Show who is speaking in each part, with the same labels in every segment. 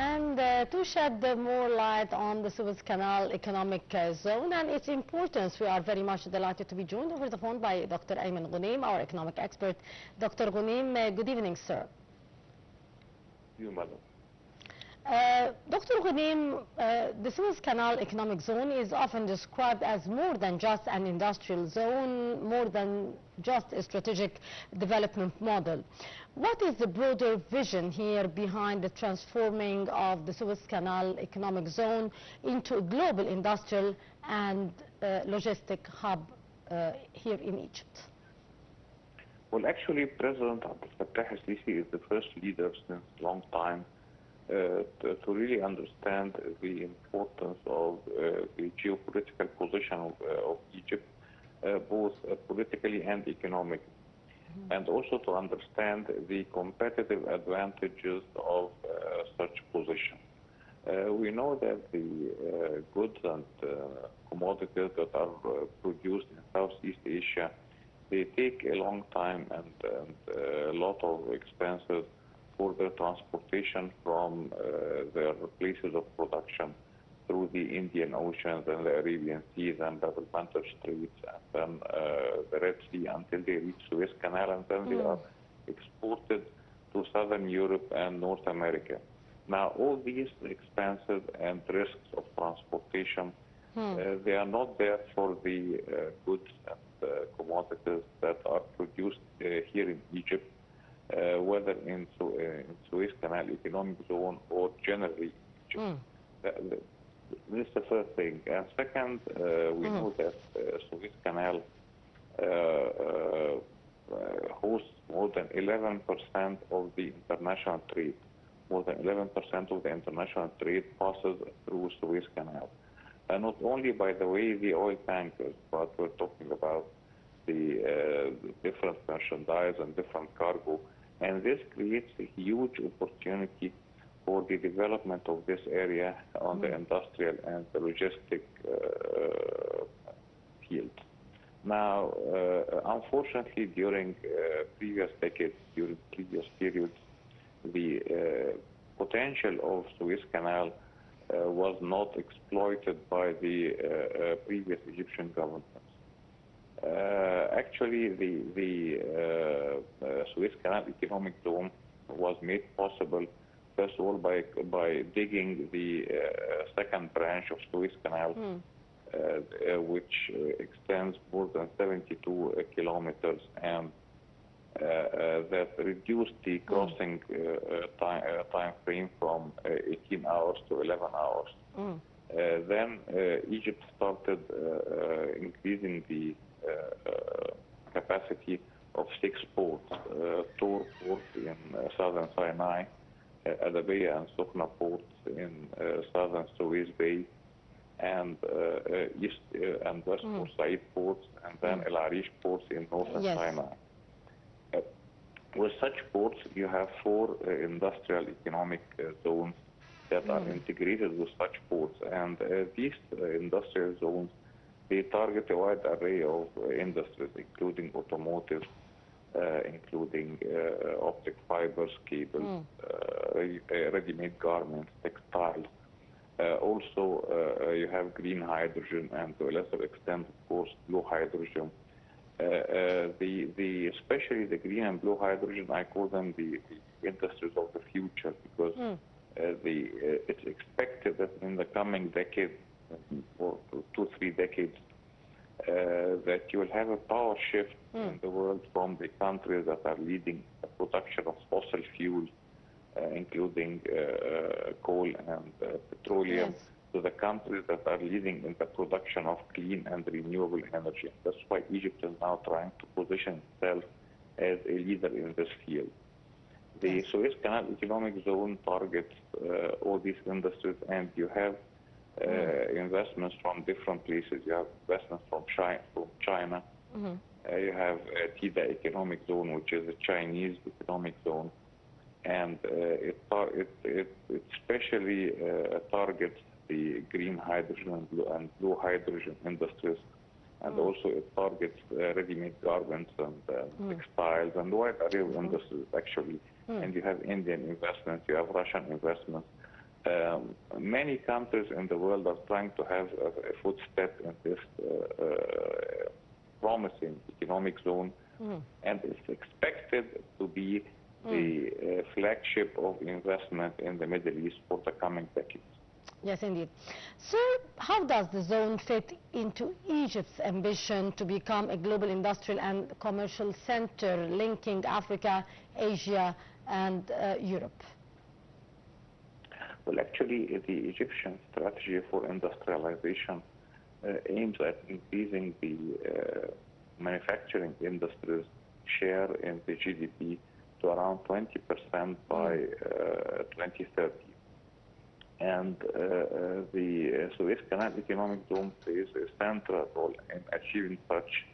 Speaker 1: And to shed more light on the Suez Canal Economic Zone and its importance, we are very much delighted to be joined over the phone by Dr. Ayman Ghoneim, our economic expert. Dr. Ghoneim, good evening, sir.
Speaker 2: You, madam.
Speaker 1: Dr. Ghoneim, the Suez Canal Economic Zone is often described as more than just an industrial zone, more than just a strategic development model. What is the broader vision here behind the transforming of the Suez Canal Economic Zone into a global industrial and logistic hub here in Egypt?
Speaker 2: Well, actually, President Abdel Fattah al-Sisi is the first leader since a long time to really understand the importance of the geopolitical position of Egypt, both politically and economically, and also to understand the competitive advantages of such position. We know that the goods and commodities that are produced in Southeast Asia, they take a long time and a lot of expenses for their transportation from their places of production through the Indian Oceans and the Arabian Seas and the Banter Straits and then the Red Sea until they reach Suez Canal, and then they are exported to Southern Europe and North America. Now, all these expenses and risks of transportation, they are not there for the goods and commodities that are produced here in Egypt, whether in Suez Canal Economic Zone or generally Egypt. This is the first thing. And second, we know that Suez Canal hosts more than 11% of the international trade. More than 11% of the international trade passes through Suez Canal. And not only, by the way, the oil tankers, but we're talking about the different merchandise and different cargo. And this creates a huge opportunity for the development of this area on the industrial and the logistic field. Now, unfortunately, during previous decades, during previous periods, the potential of Suez Canal was not exploited by the previous Egyptian governments. Actually, the Suez Canal Economic Zone was made possible, first of all, by digging the second branch of Suez Canal, which extends more than 72 kilometers, and that reduced the crossing time frame from 18 hours to 11 hours. Then Egypt started increasing the capacity of 6 ports, Tor port in southern Sinai, Adabiya and Sukna ports in southern Suez Bay, and east and west Port Said ports, and then El Arish ports in northern Sinai. With such ports, you have 4 industrial economic zones that are integrated with such ports, and these industrial zones, they target a wide array of industries, including automotive, including optic fibers, cables, ready-made garments, textiles. Also, you have green hydrogen, and to a lesser extent, of course, blue hydrogen. Especially the green and blue hydrogen, I call them the industries of the future, because it's expected that in the coming decade, or 2-3 decades, that you will have a power shift in the world from the countries that are leading the production of fossil fuels, including coal and petroleum, to the countries that are leading in the production of clean and renewable energy. That's why Egypt is now trying to position itself as a leader in this field. The Suez Canal Economic Zone targets all these industries, and you have investments from different places. You have investments from China. You have TIDA Economic Zone, which is a Chinese economic zone, and it especially targets the green hydrogen and blue hydrogen industries, and also it targets ready-made garments and textiles and wide array of industries, actually. And you have Indian investments, you have Russian investments, Many countries in the world are trying to have a footstep in this promising economic zone, and it's expected to be the flagship of investment in the Middle East for the coming decades.
Speaker 1: Yes, indeed. So, how does the zone fit into Egypt's ambition to become a global industrial and commercial center linking Africa, Asia, and Europe?
Speaker 2: Well, actually, the Egyptian strategy for industrialization aims at increasing the manufacturing industry's share in the GDP to around 20% by 2030. And the Suez Canal Economic Zone plays a central role in achieving such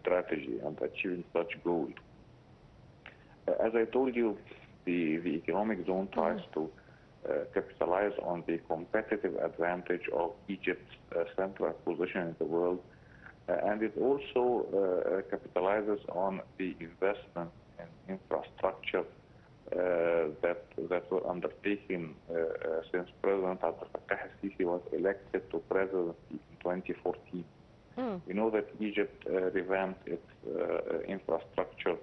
Speaker 2: strategy and achieving such goal. As I told you, the economic zone tries to capitalize on the competitive advantage of Egypt's central position in the world, and it also capitalizes on the investment in infrastructure that were undertaken since President Abdel Fattah al-Sisi was elected to presidency in 2014. We know that Egypt revamped its infrastructure,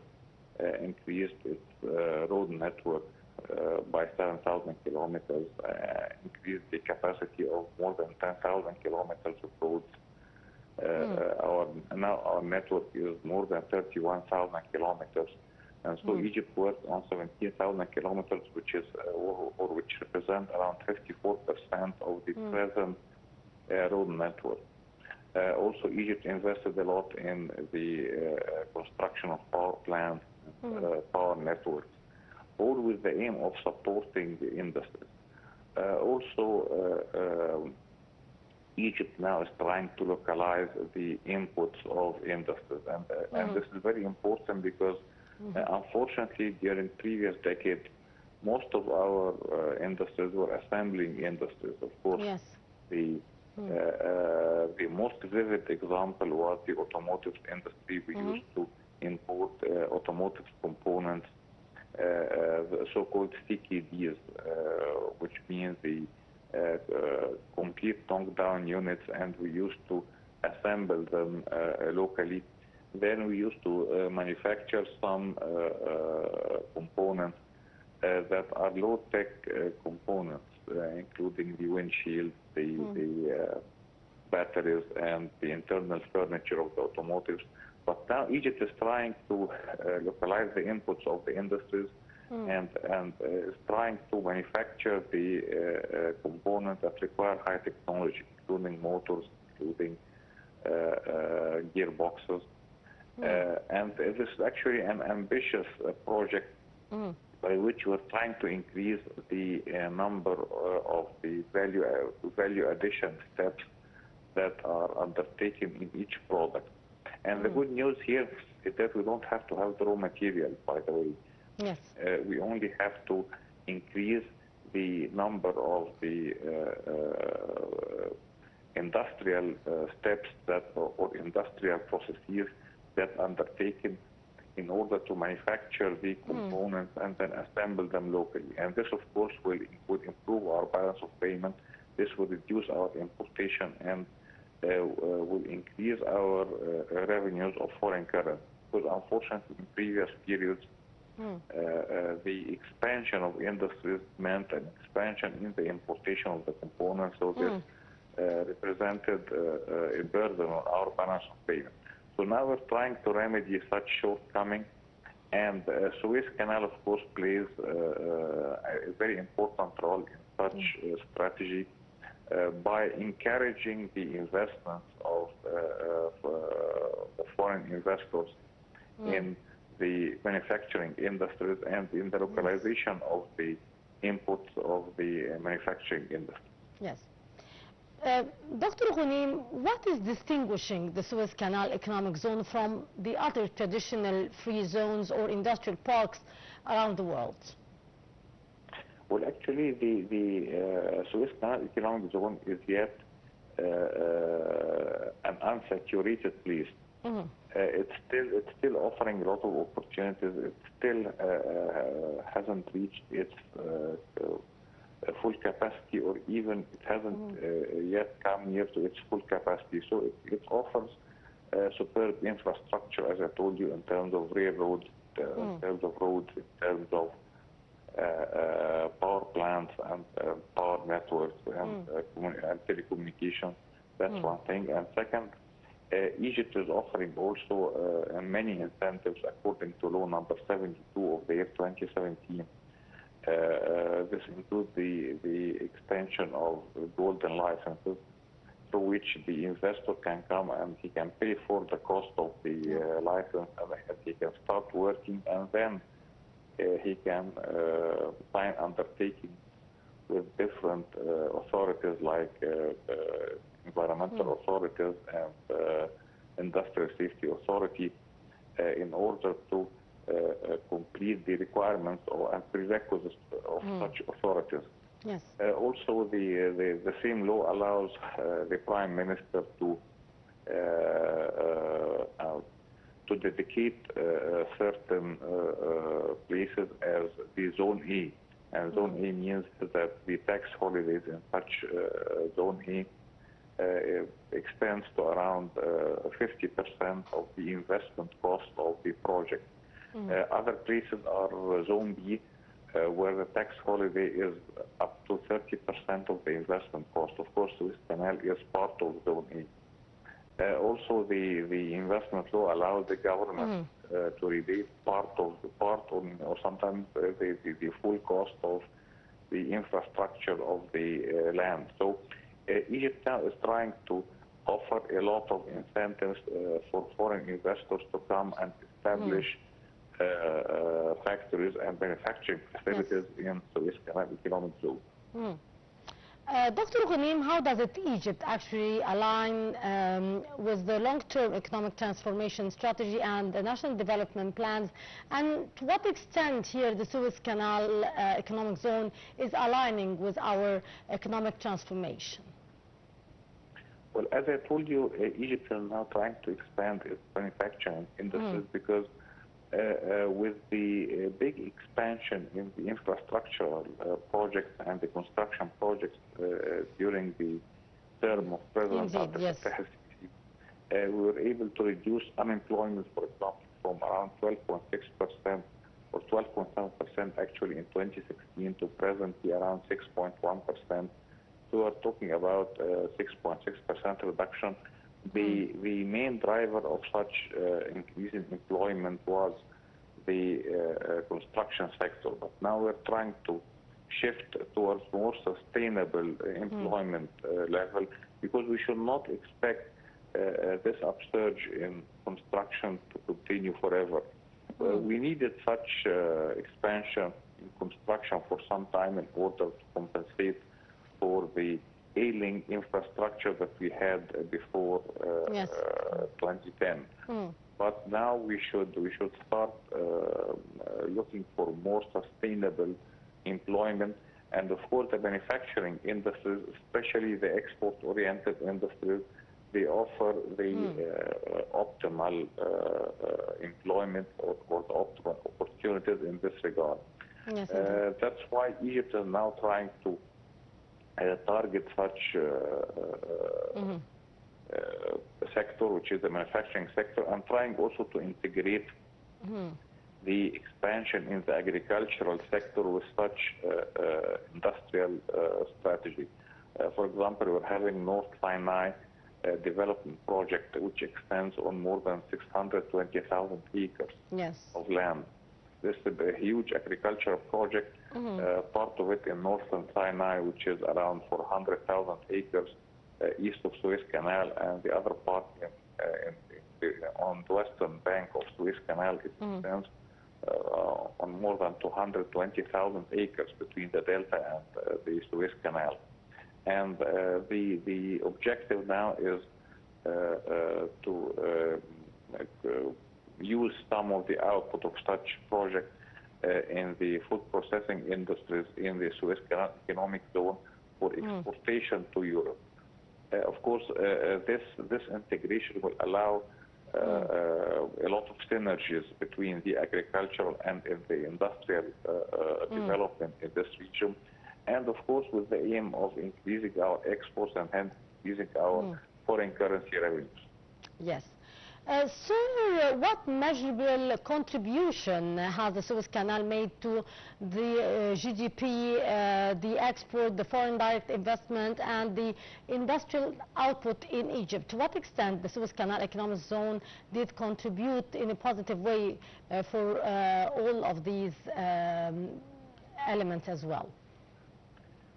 Speaker 2: increased its road network by 7,000 kilometers, increased the capacity of more than 10,000 kilometers of roads. Now our network is more than 31,000 kilometers. And so Egypt worked on 17,000 kilometers, which represent around 54% of the present road network. Also, Egypt invested a lot in the construction of power plants, power networks, all with the aim of supporting the industry. Egypt now is trying to localize the inputs of industries, and this is very important because unfortunately, during previous decades, most of our industries were assembling industries. Of course, the most vivid example was the automotive industry. We used to import automotive components, the so-called CKDs, which means the complete tongue-down units, and we used to assemble them locally. Then we used to manufacture some components that are low-tech components, including the windshield, the batteries, and the internal furniture of the automotives. But now Egypt is trying to localize the inputs of the industries and is trying to manufacture the components that require high technology, including motors, including gearboxes. And this is actually an ambitious project by which we're trying to increase the number of the value addition steps that are undertaken in each product. And the good news here is that we don't have to have the raw material, by the way.
Speaker 1: Yes.
Speaker 2: We only have to increase the number of the industrial steps or industrial processes that are undertaken in order to manufacture the components and then assemble them locally. And this, of course, would improve our balance of payment. This will reduce our importation and will increase our revenues of foreign currency. Because unfortunately, in previous periods, the expansion of industries meant an expansion in the importation of the components, so this represented a burden on our balance of payment. So now we're trying to remedy such shortcoming, and Suez Canal, of course, plays a very important role in such strategy by encouraging the investments of foreign investors in the manufacturing industries and in the localization of the inputs of the manufacturing industry.
Speaker 1: Yes. Dr. Ghoneim, what is distinguishing the Suez Canal Economic Zone from the other traditional free zones or industrial parks around the world?
Speaker 2: Well, actually, the Suez Canal Economic Zone is yet an unsaturated place. It's still offering a lot of opportunities. It still hasn't reached its full capacity, or even it hasn't yet come near to its full capacity. So it offers superb infrastructure, as I told you, in terms of railroads, in terms of roads, in terms of power plants and power networks and telecommunications. That's one thing. And second, Egypt is offering also many incentives according to law number 72 of the year 2017. This includes the extension of golden licenses, through which the investor can come and he can pay for the cost of the license, and he can start working, and then he can sign undertakings with different authorities like environmental authorities and industrial safety authority in order to complete the requirements and prerequisites of such authorities.
Speaker 1: Yes.
Speaker 2: Also, the same law allows the Prime Minister to dedicate certain places as the Zone A. And Zone A means that the tax holidays in such Zone A extends to around 50% of the investment cost of the project. Other places are Zone B, where the tax holiday is up to 30% of the investment cost. Of course, Suez Canal is part of Zone A. Also, the investment law allows the government to rebate part or sometimes the full cost of the infrastructure of the land. So Egypt now is trying to offer a lot of incentives for foreign investors to come and establish factories and manufacturing facilities in Suez Canal economic zone.
Speaker 1: Dr. Ghoneim, how does Egypt actually align with the long-term economic transformation strategy and the national development plans, and to what extent here the Suez Canal economic zone is aligning with our economic transformation?
Speaker 2: Well, as I told you, Egypt is now trying to expand its manufacturing industries because with the big expansion in the infrastructural projects and the construction projects during the term of President Abdel Fattah al-Sisi, we were able to reduce unemployment, for example, from around 12.6% or 12.7% actually in 2016 to presently around 6.1%. So we're talking about 6.6% reduction. The main driver of such increase in employment was the construction sector, but now we're trying to shift towards more sustainable employment level, because we should not expect this upsurge in construction to continue forever. We needed such expansion in construction for some time in order to compensate for the ailing infrastructure that we had before 2010. But now we should start looking for more sustainable employment, and of course the manufacturing industries, especially the export-oriented industries, they offer the optimal employment or the optimal opportunities in this regard. That's why Egypt is now trying to target such sector, which is the manufacturing sector, and trying also to integrate the expansion in the agricultural sector with such industrial strategy. For example, we're having North Sinai development project, which extends on more than 620,000 acres of land. This is a huge agricultural project, part of it in northern Sinai, which is around 400,000 acres east of Suez Canal, and the other part on the western bank of Suez Canal. It extends on more than 220,000 acres between the delta and the Suez Canal. And the objective now is to use some of the output of such projects in the food processing industries in the Suez Canal economic zone for exportation to Europe. Of course, this integration will allow a lot of synergies between the agricultural and the industrial development in this region. and of course with the aim of increasing our exports and hence increasing our foreign currency revenues.
Speaker 1: Yes. Sir, what measurable contribution has the Suez Canal made to the GDP, the export, the foreign direct investment, and the industrial output in Egypt? To what extent the Suez Canal Economic Zone did contribute in a positive way for all of these elements as well?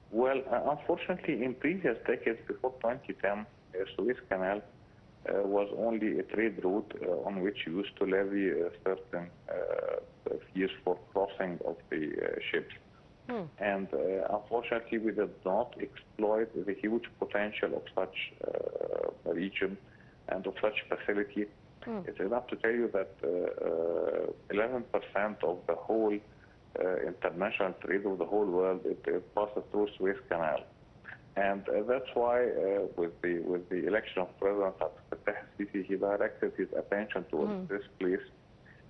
Speaker 2: Well, unfortunately, in previous decades before 2010, Suez Canal was only a trade route on which you used to levy certain fees for crossing of the ships. And unfortunately, we did not exploit the huge potential of such region and of such facility. It's enough to tell you that 11% of the whole international trade of the whole world it passes through Suez Canal. And that's why, with the election of President Abdel Fattah al-Sisi, he directed his attention towards this place,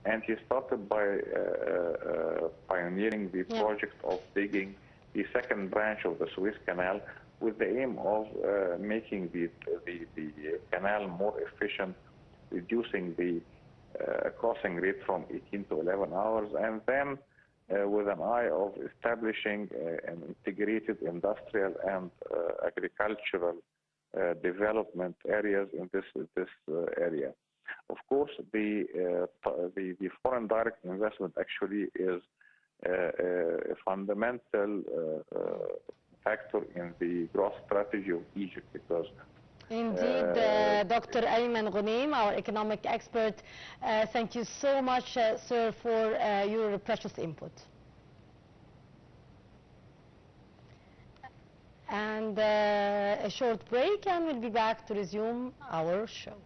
Speaker 2: and he started by pioneering the project of digging the second branch of the Suez Canal, with the aim of making the canal more efficient, reducing the crossing rate from 18 to 11 hours, and then with an eye of establishing an integrated industrial and agricultural development areas in this area. Of course, the foreign direct investment actually is a fundamental factor in the growth strategy of Egypt, because
Speaker 1: indeed, Dr. Ayman Ghoneim, our economic expert, thank you so much, sir, for your precious input. And a short break, and we'll be back to resume our show.